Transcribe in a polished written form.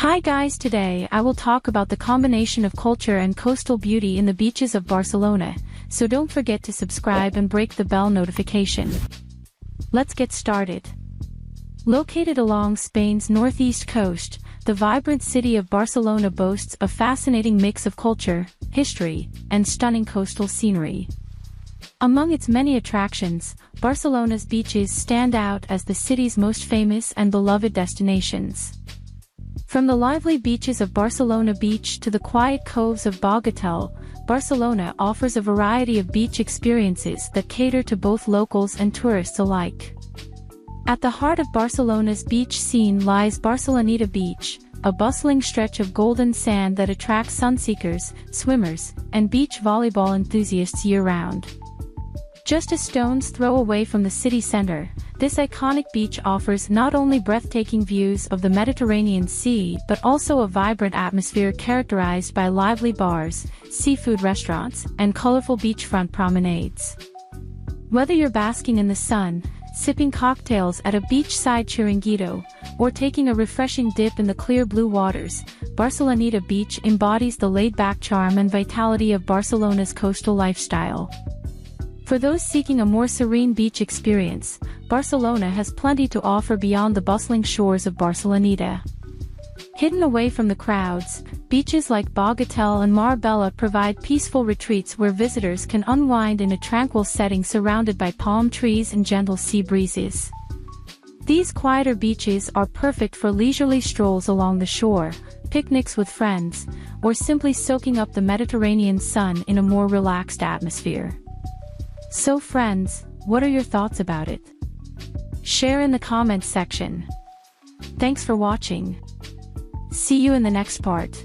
Hi guys, today I will talk about the combination of culture and coastal beauty in the beaches of Barcelona, so don't forget to subscribe and break the bell notification. Let's get started. Located along Spain's northeast coast, the vibrant city of Barcelona boasts a fascinating mix of culture, history, and stunning coastal scenery. Among its many attractions, Barcelona's beaches stand out as the city's most famous and beloved destinations. From the lively beaches of Barcelona Beach to the quiet coves of Bogatel, Barcelona offers a variety of beach experiences that cater to both locals and tourists alike. At the heart of Barcelona's beach scene lies Barceloneta Beach, a bustling stretch of golden sand that attracts sunseekers, swimmers, and beach volleyball enthusiasts year-round. Just a stone's throw away from the city center, this iconic beach offers not only breathtaking views of the Mediterranean Sea but also a vibrant atmosphere characterized by lively bars, seafood restaurants, and colorful beachfront promenades. Whether you're basking in the sun, sipping cocktails at a beachside chiringuito, or taking a refreshing dip in the clear blue waters, Barceloneta Beach embodies the laid-back charm and vitality of Barcelona's coastal lifestyle. For those seeking a more serene beach experience, Barcelona has plenty to offer beyond the bustling shores of Barceloneta. Hidden away from the crowds, beaches like Bogatel and Marbella provide peaceful retreats where visitors can unwind in a tranquil setting surrounded by palm trees and gentle sea breezes. These quieter beaches are perfect for leisurely strolls along the shore, picnics with friends, or simply soaking up the Mediterranean sun in a more relaxed atmosphere. So friends, what are your thoughts about it? Share in the comments section. Thanks for watching. See you in the next part.